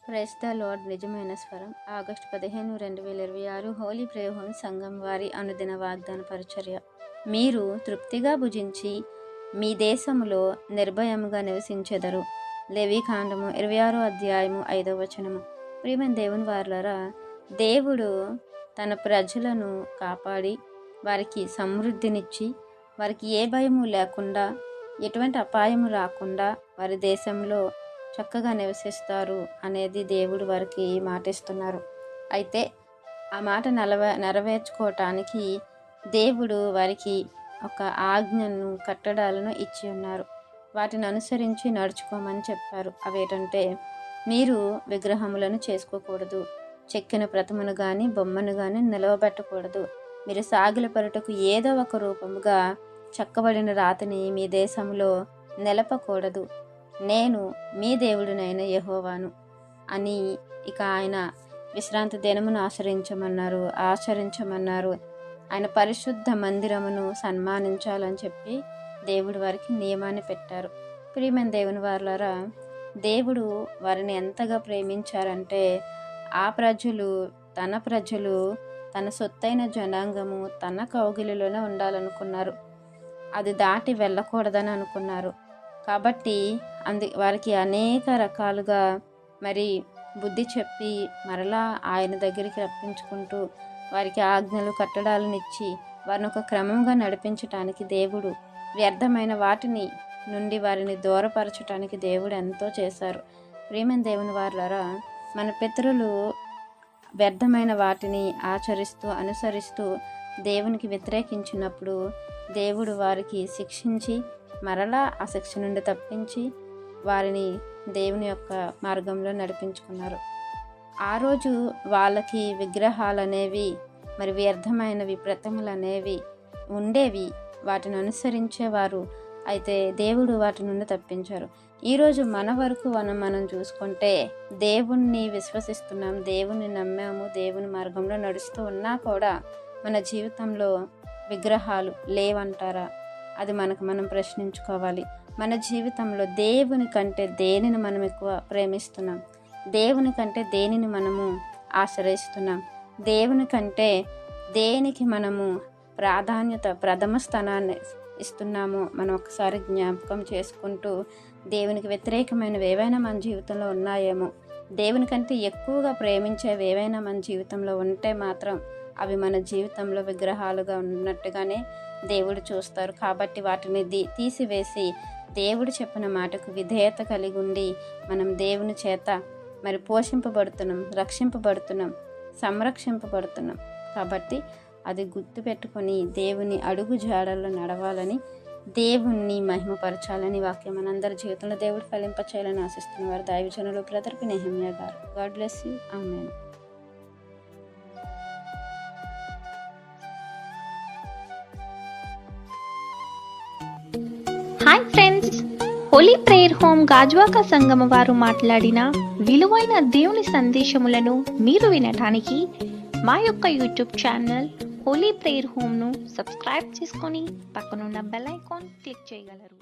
Praise the lord. నిజమైన స్వరం. August 15, 2026 Holi prayer home సంఘం వారి అనుదిన వాగ్దాన పరిచర్య. మీరు తృప్తిగా భుజించి మీ దేశములో నిర్భయముగా నివసించెదరు. లేవీకాండము 26వ అధ్యాయము 5వ వచనము. ప్రియమైన దేవుని వారలారా, దేవుడు తన ప్రజలను కాపాడి వారికి సమృద్ధినిచ్చి వారికి ఏ భయము లేకుండా, ఎటువంటి అపాయము రాకుండా వారి దేశంలో చక్కగా నివసిస్తారు అనేది దేవుడు వారికి మాటిస్తున్నారు. అయితే ఆ మాట నెరవేర్చుకోవటానికి దేవుడు వారికి ఒక ఆజ్ఞను, కట్టడాలను ఇచ్చి ఉన్నారు. వాటిని అనుసరించి నడుచుకోమని చెప్పారు. అవేంటంటే, మీరు విగ్రహములను చేసుకోకూడదు, చెక్కిన ప్రతిమను కానీ బొమ్మను కానీ నిలవబెట్టకూడదు, మీరు సాగిల పరుటకు ఏదో ఒక రూపముగా చెక్కబడిన రాతిని మీ దేశంలో నిలపకూడదు, నేను మీ దేవుడినైన యెహోవాను అని ఇక ఆయన విశ్రాంతి దినమును ఆచరించమన్నారు. ఆయన పరిశుద్ధ మందిరమును సన్మానించాలని చెప్పి దేవుడు వారికి నియమాన్ని పెట్టారు. ప్రియమైన దేవుని వారలారా, దేవుడు వారిని ఎంతగా ప్రేమించారంటే, ఆ ప్రజలు తన సొత్తైన జనాంగము తన కౌగిలిలోనే ఉండాలనుకున్నారు. అది దాటి వెళ్ళకూడదని అనుకున్నారు. కాబట్టి వారికి అనేక రకాలుగా బుద్ధి చెప్పి మరలా ఆయన దగ్గరికి రప్పించుకుంటూ వారికి ఆజ్ఞలు, కట్టడాలను ఇచ్చి వారిని ఒక క్రమంగా నడిపించటానికి దేవుడు వ్యర్థమైన వాటిని నుండి వారిని దూరపరచటానికి దేవుడు ఎంతో చేశారు. ప్రియమైన దేవుని వారలారా, మన పితరులు వ్యర్థమైన వాటిని అనుసరిస్తూ దేవునికి వ్యతిరేకించినప్పుడు దేవుడు వారికి శిక్షించి మరలా ఆ శిక్ష నుండి తప్పించి వారిని దేవుని యొక్క మార్గంలో నడిపించుకున్నారు. ఆ రోజు వాళ్ళకి విగ్రహాలు అనేవి, వ్యర్థమైనవి, ప్రతిమలు అనేవి ఉండేవి. వాటిని అనుసరించేవారు. అయితే దేవుడు వాటి నుండి తప్పించారు. ఈరోజు మన వరకు మనం చూసుకుంటే దేవుణ్ణి విశ్వసిస్తున్నాం, దేవుణ్ణి నమ్మాము, దేవుని మార్గంలో నడుస్తూ ఉన్నా కూడా మన జీవితంలో విగ్రహాలు లేవంటారా? అది మనం ప్రశ్నించుకోవాలి. మన జీవితంలో దేవుని కంటే దేనిని మనం ఎక్కువ ప్రేమిస్తున్నాం? దేవుని కంటే దేనిని మనము ఆశ్రయిస్తున్నాం? దేవుని కంటే దేనికి మనము ప్రథమ స్థానాన్ని ఇస్తున్నాము? మనం ఒకసారి జ్ఞాపకం చేసుకుంటూ, దేవునికి వ్యతిరేకమైనవి ఏవైనా మన జీవితంలో ఉన్నాయేమో, దేవుని కంటే ఎక్కువగా ప్రేమించేవి ఏవైనా మన జీవితంలో ఉంటే మాత్రం అవి మన జీవితంలో విగ్రహాలుగా ఉన్నట్టుగానే దేవుడు చూస్తారు. కాబట్టి వాటిని తీసివేసి దేవుడు చెప్పిన మాటకు విధేయత కలిగి ఉండి మనం దేవుని చేత పోషింపబడుతున్నాం, రక్షింపబడుతున్నాం, సంరక్షింపబడుతున్నాం. కాబట్టి అది గుర్తుపెట్టుకొని దేవుని అడుగు జాడల్లో నడవాలని, దేవుణ్ణి మహిమపరచాలని వాక్యం మనందరి జీవితంలో దేవుడు ఫలింపచేయాలని ఆశిస్తున్న వారు దైవజనులు బ్రదర్ నెహెమ్యా గారు. God bless you. Amen. Hi friends, Holi prayer home Gajuwaka సంఘం వారు మాట్లాడిన విలువైన దేవుని సందేశములను మీరు వినటానికి మా యొక్క యూట్యూబ్ ఛానల్ హోలీ ప్రేయర్ హోమ్ను సబ్స్క్రైబ్ చేసుకొని పక్కనున్న బెల్ ఐకాన్ క్లిక్ చేయగలరు.